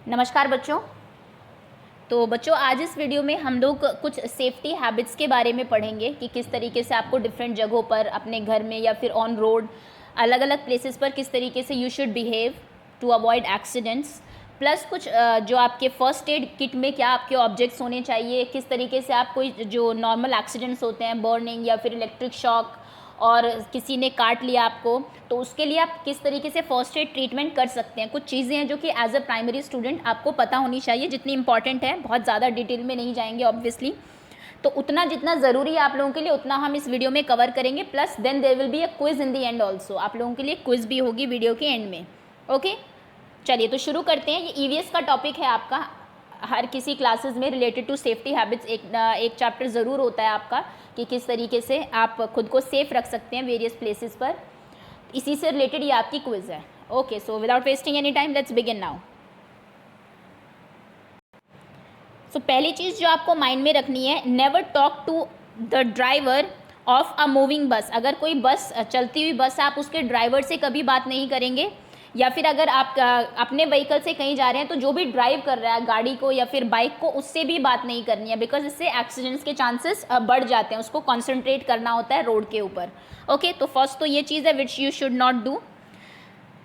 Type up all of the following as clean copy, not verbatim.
नमस्कार बच्चों। तो बच्चों आज इस वीडियो में हम लोग कुछ सेफ्टी हैबिट्स के बारे में पढ़ेंगे कि किस तरीके से आपको डिफरेंट जगहों पर अपने घर में या फिर ऑन रोड अलग अलग प्लेसेस पर किस तरीके से you should behave to avoid accidents. Plus कुछ जो आपके फर्स्ट एड किट में क्या आपके ऑब्जेक्ट्स होने चाहिए, किस तरीके से आप कोई जो नॉर्मल एक्सीडेंट्स होते हैं, बर्निंग या फिर इलेक्ट्रिक शॉक और किसी ने काट लिया आपको, तो उसके लिए आप किस तरीके से फर्स्ट एड ट्रीटमेंट कर सकते हैं। कुछ चीज़ें हैं जो कि एज अ प्राइमरी स्टूडेंट आपको पता होनी चाहिए, जितनी इंपॉर्टेंट है। बहुत ज़्यादा डिटेल में नहीं जाएंगे ऑब्वियसली, तो उतना जितना ज़रूरी है आप लोगों के लिए उतना हम इस वीडियो में कवर करेंगे। Plus then there will be a quiz in the end also, आप लोगों के लिए क्विज भी होगी वीडियो के एंड में। ओके चलिए तो शुरू करते हैं। ये ईवीएस का टॉपिक है आपका, हर किसी क्लासेस में रिलेटेड टू सेफ्टी हैबिट्स एक चैप्टर ज़रूर होता है आपका कि किस तरीके से आप खुद को सेफ रख सकते हैं वेरियस प्लेसेस पर। इसी से रिलेटेड ये आपकी क्विज है। Okay so without wasting any time let's begin now. So पहली चीज़ जो आपको माइंड में रखनी है, never talk to the driver of a moving bus. अगर कोई बस चलती हुई बस है, आप उसके ड्राइवर से कभी बात नहीं करेंगे। या फिर अगर आप अपने व्हीकल से कहीं जा रहे हैं तो जो भी ड्राइव कर रहा है गाड़ी को या फिर बाइक को, उससे भी बात नहीं करनी है, बिकॉज इससे एक्सीडेंट्स के चांसेस बढ़ जाते हैं। उसको कॉन्सेंट्रेट करना होता है रोड के ऊपर। ओके तो फर्स्ट तो ये चीज़ है which you should not do.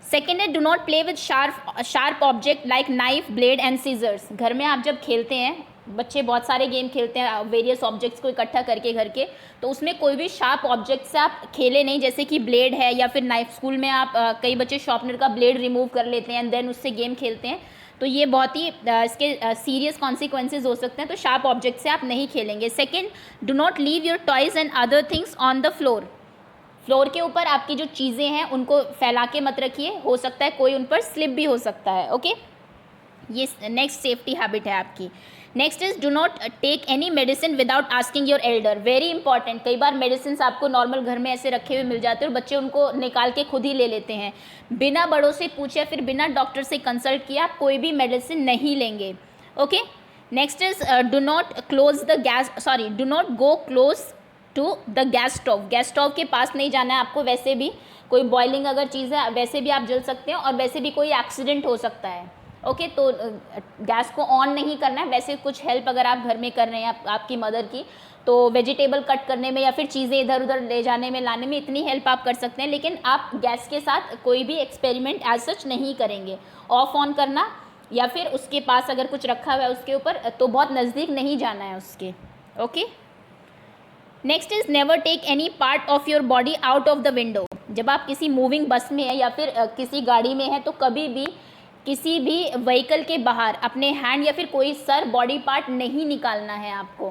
Second है, do not play with sharp object like knife, blade and scissors. घर में आप जब खेलते हैं, बच्चे बहुत सारे गेम खेलते हैं वेरियस ऑब्जेक्ट्स को इकट्ठा करके घर के, तो उसमें कोई भी शार्प ऑब्जेक्ट से आप खेले नहीं, जैसे कि ब्लेड है या फिर नाइफ। स्कूल में आप कई बच्चे शॉर्पनर का ब्लेड रिमूव कर लेते हैं एंड देन उससे गेम खेलते हैं, तो ये बहुत ही इसके सीरियस कॉन्सिक्वेंसेज हो सकते हैं। तो शार्प ऑब्जेक्ट से आप नहीं खेलेंगे। Second, do not leave your toys and other things on the floor. Floor के ऊपर आपकी जो चीज़ें हैं उनको फैला के मत रखिए, हो सकता है कोई उन पर स्लिप भी हो सकता है। ओके ये नेक्स्ट सेफ्टी हैबिट है आपकी। Next is do not take any medicine without asking your elder. Very important, कई बार मेडिसिन आपको नॉर्मल घर में ऐसे रखे हुए मिल जाते हैं और बच्चे उनको निकाल के खुद ही ले लेते हैं। बिना बड़ों से पूछे या फिर बिना डॉक्टर से कंसल्ट किया आप कोई भी मेडिसिन नहीं लेंगे। Okay next is do not close the gas, sorry do not go close to the gas stove. Gas stove के पास नहीं जाना है आपको। वैसे भी कोई बॉइलिंग अगर चीज़ है वैसे भी आप जल सकते हैं और वैसे भी कोई एक्सीडेंट हो सकता है। ओके तो गैस को ऑन नहीं करना है। वैसे कुछ हेल्प अगर आप घर में कर रहे हैं आपकी मदर की, तो वेजिटेबल कट करने में या फिर चीज़ें इधर उधर ले जाने में लाने में इतनी हेल्प आप कर सकते हैं, लेकिन आप गैस के साथ कोई भी एक्सपेरिमेंट एज सच नहीं करेंगे। ऑफ ऑन करना या फिर उसके पास अगर कुछ रखा हुआ है उसके ऊपर, तो बहुत नज़दीक नहीं जाना है उसके। Okay next is never take any part of your body out of the window. जब आप किसी मूविंग बस में है या फिर किसी गाड़ी में है, तो कभी भी किसी भी व्हीकल के बाहर अपने हैंड या फिर कोई सर बॉडी पार्ट नहीं निकालना है आपको।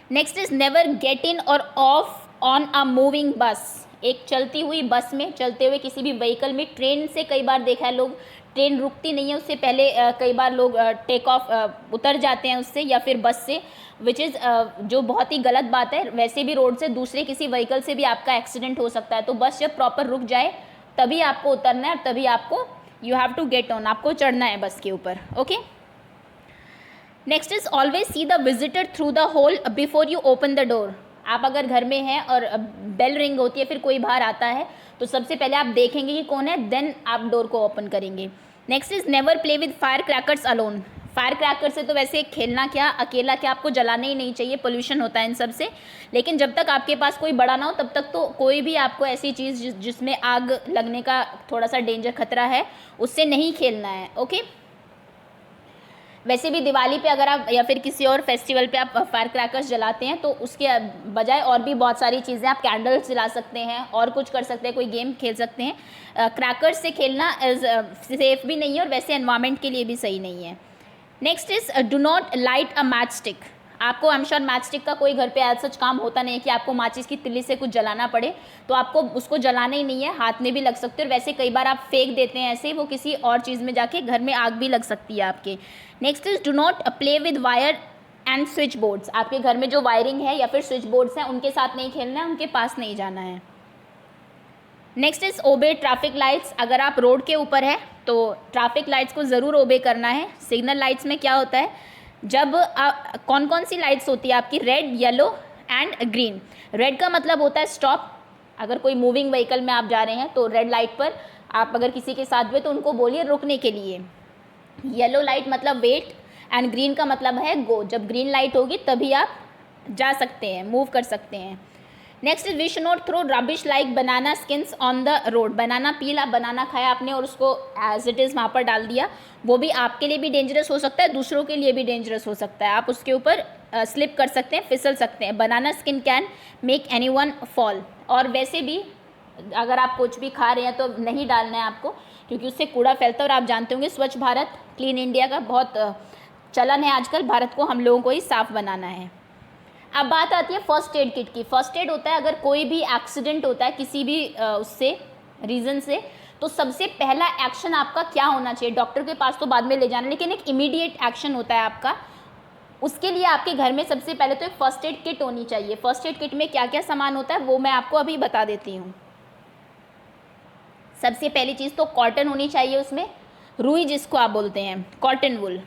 Next is never get in और ऑफ ऑन अ मूविंग बस। एक चलती हुई बस में, चलते हुए किसी भी व्हीकल में, ट्रेन से कई बार देखा है लोग, ट्रेन रुकती नहीं है उससे पहले कई बार लोग टेक ऑफ उतर जाते हैं उससे या फिर बस से, विच इज़ जो बहुत ही गलत बात है। वैसे भी रोड से दूसरे किसी व्हीकल से भी आपका एक्सीडेंट हो सकता है। तो बस जब प्रॉपर रुक जाए तभी आपको उतरना है, तभी आपको you have to get on, आपको चढ़ना है बस के ऊपर। Okay next is always see the visitor through the hole before you open the door. आप अगर घर में हैं और बेल रिंग होती है, फिर कोई बाहर आता है, तो सबसे पहले आप देखेंगे कि कौन है, देन आप डोर को ओपन करेंगे। Next is never play with fire crackers alone. Fire cracker से तो वैसे खेलना क्या, अकेला क्या, आपको जलाना ही नहीं चाहिए, पोल्यूशन होता है इन सब से। लेकिन जब तक आपके पास कोई बड़ा ना हो तब तक तो कोई भी आपको ऐसी चीज़ जिसमें आग लगने का थोड़ा सा डेंजर खतरा है, उससे नहीं खेलना है। ओके वैसे भी दिवाली पे अगर आप या फिर किसी और फेस्टिवल पे आप फायर क्रैकर्स जलाते हैं, तो उसके बजाय और भी बहुत सारी चीज़ें, आप कैंडल्स जला सकते हैं और कुछ कर सकते हैं, कोई गेम खेल सकते हैं। क्रैकर्स से खेलना सेफ भी नहीं है और वैसे एनवायरनमेंट के लिए भी सही नहीं है। Next is do not light a matchstick. आपको I am sure matchstick का कोई घर पे एज सच काम होता नहीं है कि आपको माचिस की तिल्ली से कुछ जलाना पड़े, तो आपको उसको जलाना ही नहीं है, हाथ में भी लग सकते हैं और वैसे कई बार आप फेंक देते हैं ऐसे, वो किसी और चीज़ में जाके घर में आग भी लग सकती है आपके। Next is do not play with wire and switch boards. आपके घर में जो वायरिंग है या फिर स्विच बोर्ड्स हैं उनके साथ नहीं खेलना है, उनके पास नहीं जाना है। Next is obey traffic lights. अगर आप रोड के ऊपर है तो ट्रैफिक लाइट्स को ज़रूर ओबे करना है। सिग्नल लाइट्स में क्या होता है, जब कौन कौन सी लाइट्स होती है आपकी, red, yellow and green. Red का मतलब होता है स्टॉप। अगर कोई मूविंग व्हीकल में आप जा रहे हैं तो रेड लाइट पर आप अगर किसी के साथ हुए तो उनको बोलिए रुकने के लिए। येलो लाइट मतलब वेट एंड ग्रीन का मतलब है गो। जब ग्रीन लाइट होगी तभी आप जा सकते हैं, मूव कर सकते हैं। Next is we should not throw rubbish like banana skins on the road. Banana peel, आप बनाना खाया आपने और उसको एज इट इज़ वहाँ पर डाल दिया, वो भी आपके लिए भी डेंजरस हो सकता है, दूसरों के लिए भी डेंजरस हो सकता है। आप उसके ऊपर स्लिप कर सकते हैं, फिसल सकते हैं। Banana skin can make anyone fall. और वैसे भी अगर आप कुछ भी खा रहे हैं तो नहीं डालना है आपको, क्योंकि उससे कूड़ा फैलता है। और आप जानते होंगे स्वच्छ भारत, क्लीन इंडिया का बहुत चलन है आजकल। भारत को हम लोगों को ही साफ़ बनाना है। अब बात आती है फर्स्ट एड किट की। फर्स्ट एड होता है अगर कोई भी एक्सीडेंट होता है किसी भी उससे रीज़न से, तो सबसे पहला एक्शन आपका क्या होना चाहिए? डॉक्टर के पास तो बाद में ले जाना, लेकिन एक इमीडिएट एक्शन होता है आपका। उसके लिए आपके घर में सबसे पहले तो एक फर्स्ट एड किट होनी चाहिए। फर्स्ट एड किट में क्या क्या सामान होता है वो मैं आपको अभी बता देती हूँ। सबसे पहली चीज़ तो कॉटन होनी चाहिए, उसमें रुई जिसको आप बोलते हैं, कॉटन वुल।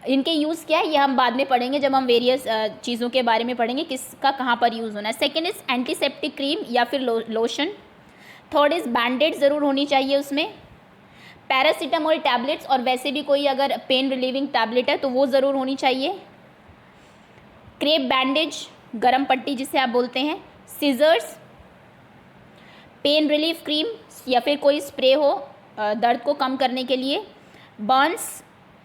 इनके यूज़ क्या है ये हम बाद में पढ़ेंगे, जब हम वेरियस चीज़ों के बारे में पढ़ेंगे किसका कहाँ पर यूज़ होना है। सेकेंड इज़ एंटीसेप्टिक क्रीम या फिर लोशन। थर्ड इज़ बैंडेड ज़रूर होनी चाहिए उसमें। पैरासीटामोल टैबलेट्स, और वैसे भी कोई अगर पेन रिलीविंग टैबलेट है तो वो ज़रूर होनी चाहिए। क्रेप बैंडेज, गरम पट्टी जिसे आप बोलते हैं। सीजर्स, पेन रिलीफ क्रीम या फिर कोई स्प्रे हो दर्द को कम करने के लिए। बर्न्स,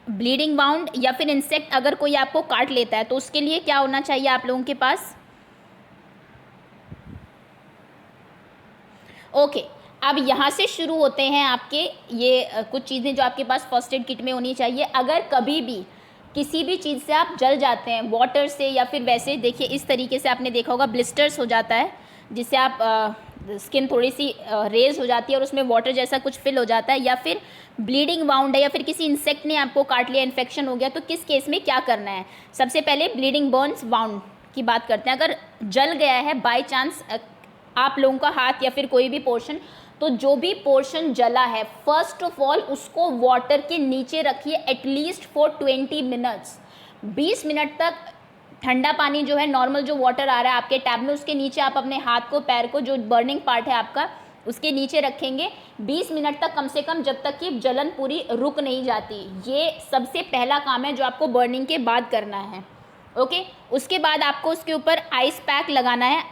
ब्लीडिंग बाउंड या फिर इंसेक्ट अगर कोई आपको काट लेता है तो उसके लिए क्या होना चाहिए आप लोगों के पास? ओके, अब यहाँ से शुरू होते हैं आपके ये कुछ चीज़ें जो आपके पास फर्स्ट एड किट में होनी चाहिए। अगर कभी भी किसी भी चीज़ से आप जल जाते हैं, वाटर से या फिर वैसे, देखिए इस तरीके से आपने देखा होगा ब्लिस्टर्स हो जाता है, जिससे आप स्किन थोड़ी सी रेज हो जाती है और उसमें वाटर जैसा कुछ फिल हो जाता है, या फिर ब्लीडिंग वाउंड है या फिर किसी इंसेक्ट ने आपको काट लिया, इन्फेक्शन हो गया, तो किस केस में क्या करना है? सबसे पहले ब्लीडिंग बर्न्स वाउंड की बात करते हैं। अगर जल गया है बाय चांस आप लोगों का हाथ या फिर कोई भी पोर्शन, तो जो भी पोर्शन जला है फर्स्ट ऑफ ऑल उसको वाटर के नीचे रखिए एटलीस्ट फॉर 20 मिनट्स। 20 मिनट तक ठंडा पानी जो है, नॉर्मल जो वाटर आ रहा है आपके टैब में, उसके नीचे आप अपने हाथ को, पैर को, जो बर्निंग पार्ट है आपका, उसके नीचे रखेंगे 20 मिनट तक कम से कम, जब तक कि जलन पूरी रुक नहीं जाती। ये सबसे पहला काम है जो आपको बर्निंग के बाद करना है। ओके, उसके बाद आपको उसके ऊपर आइस पैक लगाना है।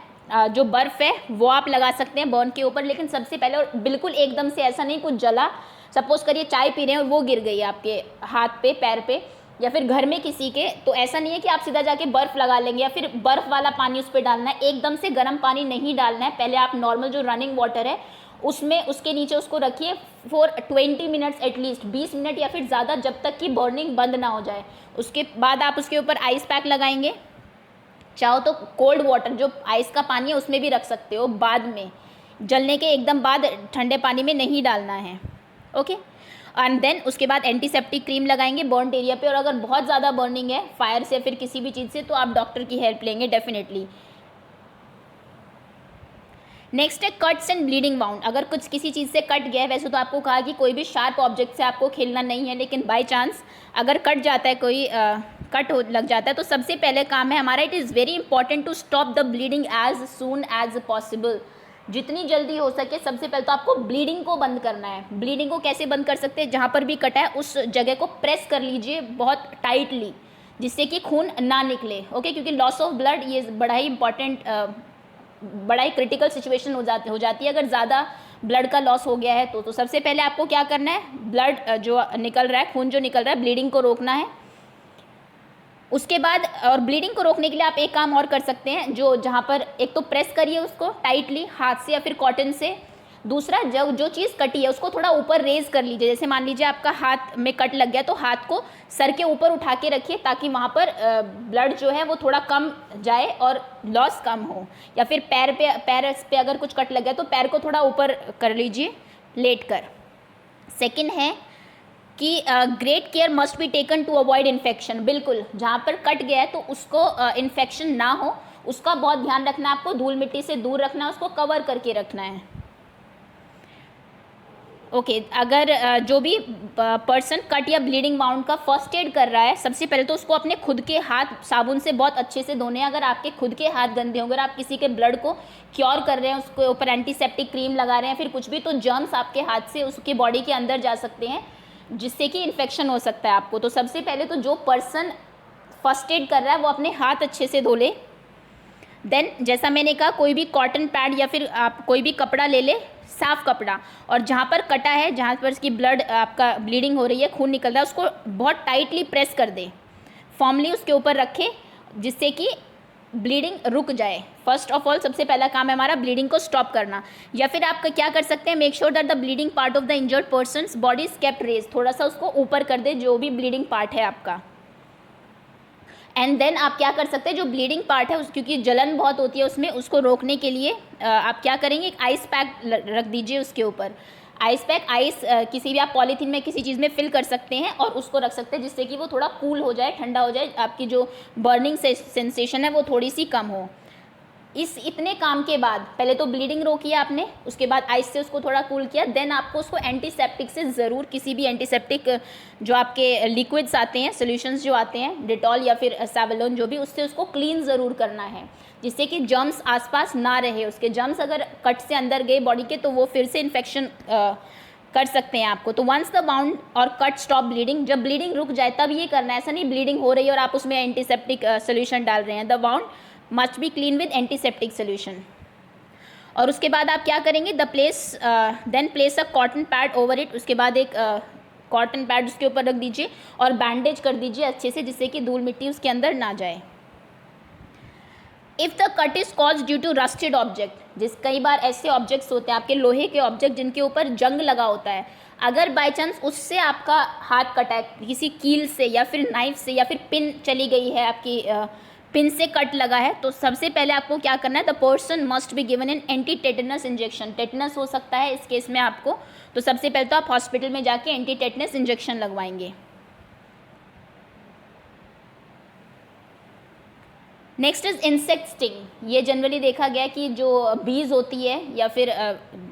जो बर्फ़ है वो आप लगा सकते हैं बर्न के ऊपर, लेकिन सबसे पहले, और बिल्कुल एकदम से ऐसा नहीं कुछ जला, सपोज करिए चाय पी रहे हैं और वो गिर गई आपके हाथ पे, पैर पे, या फिर घर में किसी के, तो ऐसा नहीं है कि आप सीधा जाके बर्फ़ लगा लेंगे या फिर बर्फ़ वाला पानी उस पर डालना है। एकदम से गर्म पानी नहीं डालना है, पहले आप नॉर्मल जो रनिंग वाटर है उसमें, उसके नीचे उसको रखिए फॉर 20 मिनट्स एटलीस्ट, 20 मिनट या फिर ज़्यादा, जब तक कि बर्निंग बंद ना हो जाए। उसके बाद आप उसके ऊपर आइस पैक लगाएंगे। चाहो तो कोल्ड वाटर, जो आइस का पानी है, उसमें भी रख सकते हो, बाद में जलने के एकदम बाद ठंडे पानी में नहीं डालना है। ओके, एंड देन उसके बाद एंटीसेप्टिक क्रीम लगाएंगे बर्न एरिया पे। और अगर बहुत ज़्यादा बर्निंग है फायर से फिर किसी भी चीज़ से, तो आप डॉक्टर की हेल्प लेंगे डेफिनेटली। नेक्स्ट है कट्स एंड ब्लीडिंग वाउंड। अगर कुछ किसी चीज़ से कट गया है, वैसे तो आपको कहा कि कोई भी शार्प ऑब्जेक्ट से आपको खेलना नहीं है, लेकिन बाय चांस अगर कट जाता है, कोई कट हो लग जाता है, तो सबसे पहले काम है हमारा, it is very important to stop the bleeding as soon as possible. जितनी जल्दी हो सके सबसे पहले तो आपको ब्लीडिंग को बंद करना है। ब्लीडिंग को कैसे बंद कर सकते हैं? जहाँ पर भी कटा है उस जगह को प्रेस कर लीजिए बहुत टाइटली, जिससे कि खून ना निकले। ओके, क्योंकि लॉस ऑफ ब्लड ये बड़ा ही इंपॉर्टेंट, बड़ा ही क्रिटिकल सिचुएशन हो जाती है अगर ज़्यादा ब्लड का लॉस हो गया है तो सबसे पहले आपको क्या करना है, ब्लड जो निकल रहा है, खून जो निकल रहा है, ब्लीडिंग को रोकना है। उसके बाद, और ब्लीडिंग को रोकने के लिए आप एक काम और कर सकते हैं, जो जहाँ पर एक तो प्रेस करिए उसको टाइटली हाथ से या फिर कॉटन से। दूसरा, जो चीज़ कटी है उसको थोड़ा ऊपर रेज कर लीजिए। जैसे मान लीजिए आपका हाथ में कट लग गया तो हाथ को सर के ऊपर उठा के रखिए, ताकि वहाँ पर ब्लड जो है वो थोड़ा कम जाए और लॉस कम हो। या फिर पैर पे अगर कुछ कट लग गया तो पैर को थोड़ा ऊपर कर लीजिए लेट कर। सेकेंड है कि great care must be taken to avoid infection. बिल्कुल, जहाँ पर कट गया है तो उसको इन्फेक्शन ना हो, उसका बहुत ध्यान रखना है आपको। धूल मिट्टी से दूर रखना है, उसको कवर करके रखना है। ओके अगर जो भी पर्सन कट या ब्लीडिंग वाउंड का फर्स्ट एड कर रहा है, सबसे पहले तो उसको अपने खुद के हाथ साबुन से बहुत अच्छे से धोने हैं। अगर आपके खुद के हाथ गंदे होंगे, अगर आप किसी के ब्लड को क्योर कर रहे हैं, उसके ऊपर एंटीसेप्टिक क्रीम लगा रहे हैं, फिर कुछ भी, तो जर्म्स आपके हाथ से उसके बॉडी के अंदर जा सकते हैं, जिससे कि इन्फेक्शन हो सकता है आपको। तो सबसे पहले तो जो पर्सन फर्स्ट एड कर रहा है वो अपने हाथ अच्छे से धो ले। देन जैसा मैंने कहा, कोई भी कॉटन पैड या फिर आप कोई भी कपड़ा ले ले, साफ कपड़ा, और जहाँ पर कटा है, जहाँ पर इसकी ब्लड आपका ब्लीडिंग हो रही है, खून निकल रहा है, उसको बहुत टाइटली प्रेस कर दे, फॉर्मली उसके ऊपर रखे, जिससे कि ब्लीडिंग रुक जाए। फर्स्ट ऑफ ऑल सबसे पहला काम है हमारा ब्लीडिंग को स्टॉप करना। या फिर आप क्या कर सकते हैं, make sure that the bleeding part of the injured person's body is kept raise, थोड़ा सा उसको ऊपर कर दे जो भी ब्लीडिंग पार्ट है आपका। एंड देन आप क्या कर सकते हैं, जो ब्लीडिंग पार्ट है क्योंकि जलन बहुत होती है उसमें, उसको रोकने के लिए आप क्या करेंगे, एक आइस पैक रख दीजिए उसके ऊपर। आइस पैक, आइस किसी भी आप पॉलीथीन में किसी चीज़ में फिल कर सकते हैं और उसको रख सकते हैं, जिससे कि वो थोड़ा कूल हो जाए, ठंडा हो जाए, आपकी जो बर्निंग सेंसेशन है वो थोड़ी सी कम हो। इस इतने काम के बाद पहले तो ब्लीडिंग रोकी आपने, उसके बाद आइस से उसको थोड़ा कूल किया, देन आपको उसको एंटीसेप्टिक से ज़रूर, किसी भी एंटीसेप्टिक जो आपके लिक्विड्स आते हैं, सॉल्यूशंस जो आते हैं, डेटॉल या फिर सैवलोन जो भी, उससे उसको क्लीन ज़रूर करना है, जिससे कि जर्म्स आसपास ना रहे उसके। जर्म्स अगर कट से अंदर गए बॉडी के तो वो फिर से इन्फेक्शन कर सकते हैं आपको। तो वंस द बाउंड और कट स्टॉप ब्लीडिंग, जब ब्लीडिंग रुक जाए तब ये करना है, ऐसा नहीं ब्लीडिंग हो रही है और आप उसमें एंटीसेप्टिक सोल्यूशन डाल रहे हैं। The wound must be clean with antiseptic solution. और उसके बाद आप क्या करेंगे, then place a cotton pad over it, उसके बाद एक कॉटन पैड उसके ऊपर रख दीजिए और बैंडेज कर दीजिए अच्छे से, जिससे कि धूल मिट्टी उसके अंदर ना जाए। If the cut is cause due to rusted object, कई बार ऐसे ऑब्जेक्ट्स होते हैं आपके लोहे के ऑब्जेक्ट जिनके ऊपर जंग लगा होता है, अगर बाई चांस उससे आपका हाथ कटा है किसी कील से या फिर नाइफ से या फिर पिन चली गई है आपकी, पिन से कट लगा है, तो सबसे पहले आपको क्या करना है, the person must be given an anti tetanus injection. Tetanus हो सकता है इस केस में आपको, तो सबसे पहले तो आप हॉस्पिटल में जाके एंटी टेटनस इंजेक्शन लगवाएंगे। Next is insect sting. ये जनरली देखा गया कि जो बीज होती है या फिर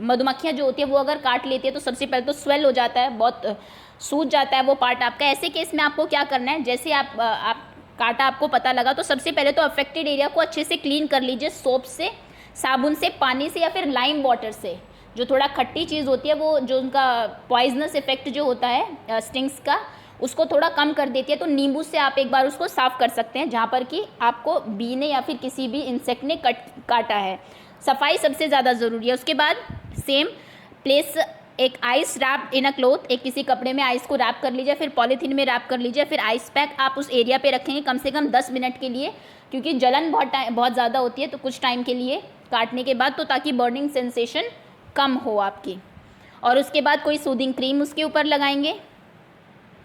मधुमक्खियाँ जो होती है वो अगर काट लेती है तो सबसे पहले तो स्वेल हो जाता है, बहुत सूज जाता है वो पार्ट आपका। ऐसे केस में आपको क्या करना है, जैसे आप काटा आपको पता लगा तो सबसे पहले तो अफेक्टेड एरिया को अच्छे से क्लीन कर लीजिए, सोप से, साबुन से, पानी से या फिर लाइम वाटर से। जो थोड़ा खट्टी चीज़ होती है वो जो उनका पॉइजनस इफेक्ट जो होता है स्टिंग्स का, उसको थोड़ा कम कर देती है। तो नींबू से आप एक बार उसको साफ़ कर सकते हैं जहाँ पर कि आपको बी ने या फिर किसी भी इंसेक्ट ने काटा है। सफाई सबसे ज़्यादा ज़रूरी है। उसके बाद सेम प्लेस एक ice wrap in a cloth, एक किसी कपड़े में आइस को रैप कर लीजिए, फिर पॉलीथीन में रैप कर लीजिए, फिर आइस पैक आप उस एरिया पे रखेंगे कम से कम 10 मिनट के लिए, क्योंकि जलन बहुत ज़्यादा होती है, तो कुछ टाइम के लिए काटने के बाद, तो ताकि बर्निंग सेंसेशन कम हो आपकी। और उसके बाद कोई सूदिंग क्रीम उसके ऊपर लगाएंगे।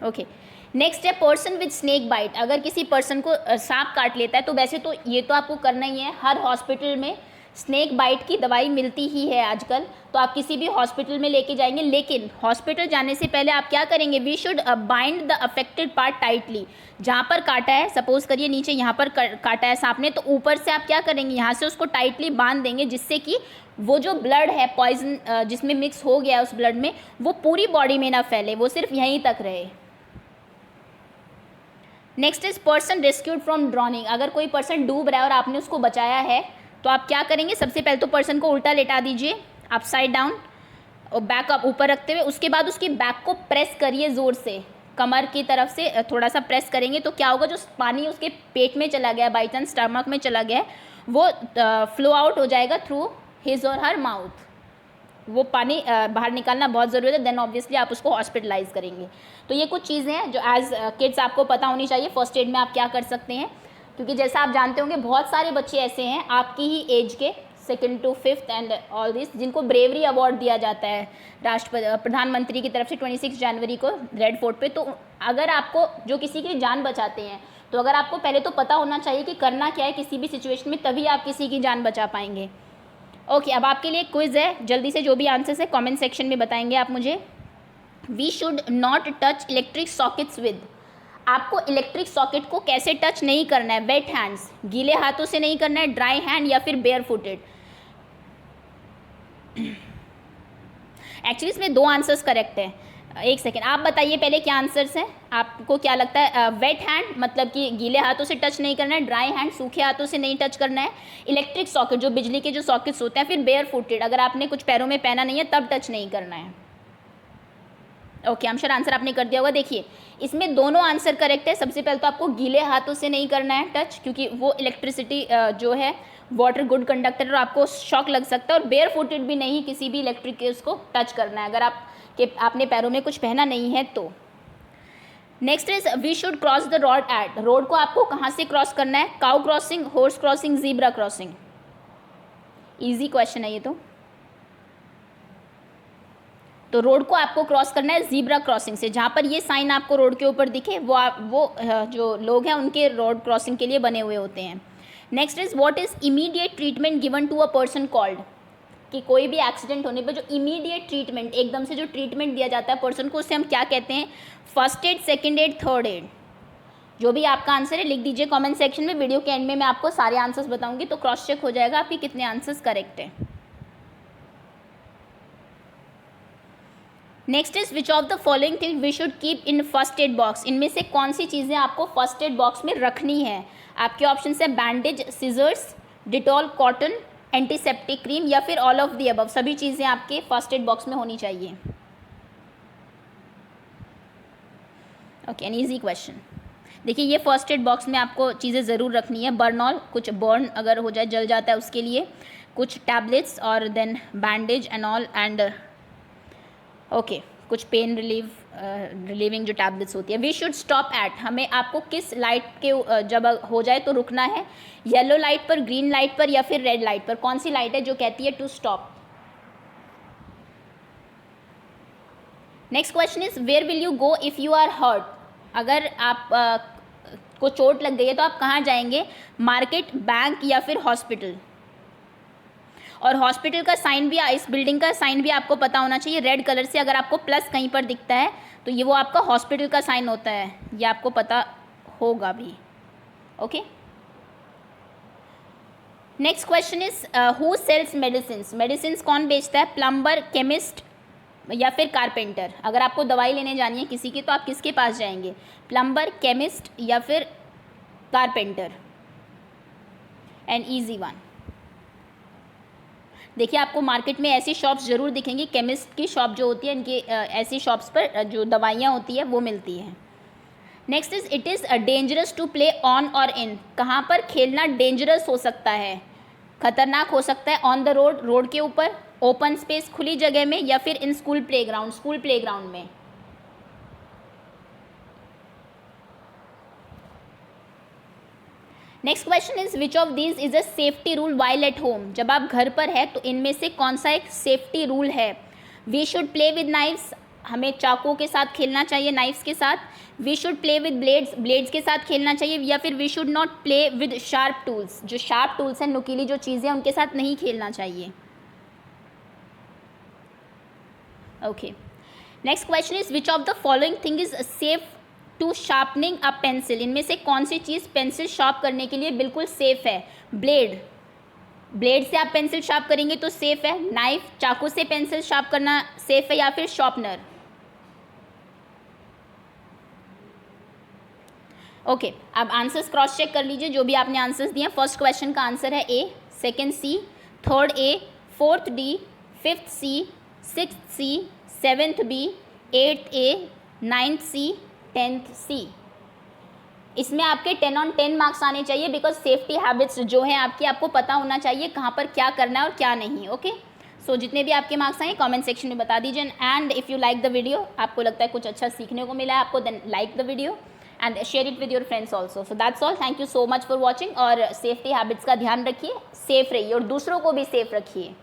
ओके, नेक्स्ट है पर्सन विद स्नेक बाइट। अगर किसी पर्सन को सांप काट लेता है, तो वैसे तो ये तो आपको करना ही है, हर हॉस्पिटल में स्नेक बाइट की दवाई मिलती ही है आजकल, तो आप किसी भी हॉस्पिटल में लेके जाएंगे। लेकिन हॉस्पिटल जाने से पहले आप क्या करेंगे, we should bind the affected part tightly. जहाँ पर काटा है, सपोज करिए नीचे यहाँ पर काटा है सांप ने, तो ऊपर से आप क्या करेंगे, यहाँ से उसको टाइटली बांध देंगे, जिससे कि वो जो ब्लड है पॉइजन जिसमें मिक्स हो गया है उस ब्लड में, वो पूरी बॉडी में ना फैले, वो सिर्फ यहीं तक रहे। Next is person rescued from drowning. अगर कोई पर्सन डूब रहा है और आपने उसको बचाया है, तो आप क्या करेंगे, सबसे पहले तो पर्सन को उल्टा लेटा दीजिए, अपसाइड डाउन, और बैक अप ऊपर रखते हुए। उसके बाद उसकी बैक को प्रेस करिए ज़ोर से, कमर की तरफ से थोड़ा सा प्रेस करेंगे, तो क्या होगा, जो पानी उसके पेट में चला गया, बाई चांस स्टमक में चला गया, वो फ्लो आउट हो जाएगा थ्रू हिज और हर माउथ। वो पानी बाहर निकालना बहुत ज़रूरी है। देन ऑब्वियसली आप उसको हॉस्पिटलाइज करेंगे। तो ये कुछ चीज़ें हैं जो एज किड्स आपको पता होनी चाहिए, फर्स्ट एड में आप क्या कर सकते हैं, क्योंकि जैसा आप जानते होंगे बहुत सारे बच्चे ऐसे हैं आपकी ही एज के, 2nd to 5th and all this, जिनको ब्रेवरी अवार्ड दिया जाता है प्रधानमंत्री की तरफ से 26 जनवरी को रेड फोर्ट पे। तो अगर आपको जो किसी की जान बचाते हैं, तो अगर आपको पहले तो पता होना चाहिए कि करना क्या है किसी भी सिचुएशन में, तभी आप किसी की जान बचा पाएंगे। ओके, अब आपके लिए क्विज़ है, जल्दी से जो भी आंसर्स है कमेंट सेक्शन में बताएंगे आप मुझे। We should not touch electric sockets with. आपको इलेक्ट्रिक सॉकेट को कैसे टच नहीं करना है, वेट हैंड्स, गीले हाथों से नहीं करना है, ड्राई हैंड या फिर बेयर फुटेड। एक्चुअली इसमें 2 आंसर्स करेक्ट है। एक सेकेंड, आप बताइए पहले क्या आंसर्स हैं, आपको क्या लगता है? वेट हैंड मतलब कि गीले हाथों से टच नहीं करना है, ड्राई हैंड सूखे हाथों से नहीं टच करना है, इलेक्ट्रिक सॉकेट जो बिजली के जो सॉकेट्स होते हैं, फिर बेयर फुटेड अगर आपने कुछ पैरों में पहना नहीं है तब टच नहीं करना है। Okay, I am sure answer आपने कर दिया होगा। देखिए इसमें दोनों आंसर करेक्ट है। सबसे पहले तो आपको गीले हाथों से नहीं करना है टच, क्योंकि वो इलेक्ट्रिसिटी जो है वाटर गुड कंडक्टर और आपको शॉक लग सकता है, और बेयर फुटेड भी नहीं किसी भी इलेक्ट्रिक के उसको टच करना है अगर आपने पैरों में कुछ पहना नहीं है तो। Next is we should cross the road at, road को आपको कहाँ से क्रॉस करना है? Cow crossing, horse crossing, zebra crossing. Easy question है ये तो रोड को आपको क्रॉस करना है जीब्रा क्रॉसिंग से। जहाँ पर ये साइन आपको रोड के ऊपर दिखे वो जो लोग हैं उनके रोड क्रॉसिंग के लिए बने हुए होते हैं। Next is what is immediate treatment given to a person called, कि कोई भी एक्सीडेंट होने पर जो इमीडिएट ट्रीटमेंट एकदम से जो ट्रीटमेंट दिया जाता है पर्सन को, उससे हम क्या कहते हैं? First aid, second aid, third aid. जो भी आपका आंसर है लिख दीजिए कमेंट सेक्शन में। वीडियो के एंड में मैं आपको सारे आंसर्स बताऊंगी तो क्रॉस चेक हो जाएगा आपके कितने आंसर्स करेक्ट है। Next is which of the following thing we should keep in first aid box, इनमें से कौन सी चीज़ें आपको फर्स्ट एड बॉक्स में रखनी है? आपके ऑप्शन है bandage, scissors, Dettol, cotton, antiseptic cream या फिर ऑल ऑफ दी अबव। सभी चीज़ें आपके फर्स्ट एड बॉक्स में होनी चाहिए। Okay, an easy question. देखिए ये फर्स्ट एड बॉक्स में आपको चीज़ें ज़रूर रखनी है। बर्नॉल, कुछ बर्न अगर हो जाए जल जाता है उसके लिए, कुछ टैबलेट्स और then bandage and all and okay कुछ पेन रिलीविंग जो टैबलेट्स होती है। वी शुड स्टॉप एट, हमें आपको किस लाइट के जब हो जाए तो रुकना है? येलो लाइट पर, ग्रीन लाइट पर या फिर रेड लाइट पर? कौन सी लाइट है जो कहती है to stop? Next question is where will you go if you are hurt, अगर आप को चोट लग गई है तो आप कहाँ जाएंगे? मार्केट, बैंक या फिर हॉस्पिटल? और हॉस्पिटल का साइन भी, इस बिल्डिंग का साइन भी आपको पता होना चाहिए रेड कलर से। अगर आपको प्लस कहीं पर दिखता है तो ये वो आपका हॉस्पिटल का साइन होता है, ये आपको पता होगा भी। Okay, next question is who sells medicines, medicines कौन बेचता है? प्लम्बर, केमिस्ट या फिर कारपेंटर? अगर आपको दवाई लेने जानी है किसी की तो आप किसके पास जाएंगे? प्लम्बर, केमिस्ट या फिर कारपेंटर? An easy one. देखिए आपको मार्केट में ऐसी शॉप्स ज़रूर दिखेंगी, केमिस्ट की शॉप जो होती है इनकी ऐसी शॉप्स पर जो दवाइयाँ होती है वो मिलती हैं। Next is it is dangerous to play on और इन, कहाँ पर खेलना डेंजरस हो सकता है, खतरनाक हो सकता है? ऑन द रोड, रोड के ऊपर, ओपन स्पेस खुली जगह में या फिर इन स्कूल प्लेग्राउंड, स्कूल प्लेग्राउंड में? Next question is which of these is a safety rule while at home, जब आप घर पर है तो इनमें से कौन सा एक सेफ्टी रूल है? We should play with knives, हमें चाकू के साथ खेलना चाहिए, नाइफ्स के साथ। We should play with blades, blades के साथ खेलना चाहिए। या फिर we should not play with sharp tools, जो शार्प टूल्स हैं, नुकीली जो चीज़ें हैं उनके साथ नहीं खेलना चाहिए। Okay, next question is which of the following thing is safe to sharpening a pencil, इनमें से कौन सी चीज़ पेंसिल शार्प करने के लिए बिल्कुल सेफ है? ब्लेड, ब्लेड से आप पेंसिल शार्प करेंगे तो सेफ है। नाइफ, चाकू से पेंसिल शार्प करना सेफ है या फिर शार्पनर? ओके, अब आंसर्स क्रॉस चेक कर लीजिए जो भी आपने आंसर्स दिए। फर्स्ट क्वेश्चन का आंसर है A, second C, third A, fourth D, fifth C, sixth C, seventh B, eighth A, ninth C, 10th C. इसमें आपके 10 on 10 मार्क्स आने चाहिए बिकॉज सेफ्टी हैबिट्स जो है आपकी, आपको पता होना चाहिए कहाँ पर क्या करना है और क्या नहीं। ओके, सो जितने भी आपके मार्क्स आए कमेंट सेक्शन में बता दीजिए। And if you like the video, आपको लगता है कुछ अच्छा सीखने को मिला है आपको, then like the video and share it with your friends also. So that's all, thank you so much for watching. और सेफ्टी हैबिट्स का ध्यान रखिए, सेफ रहिए और दूसरों को भी सेफ रखिए।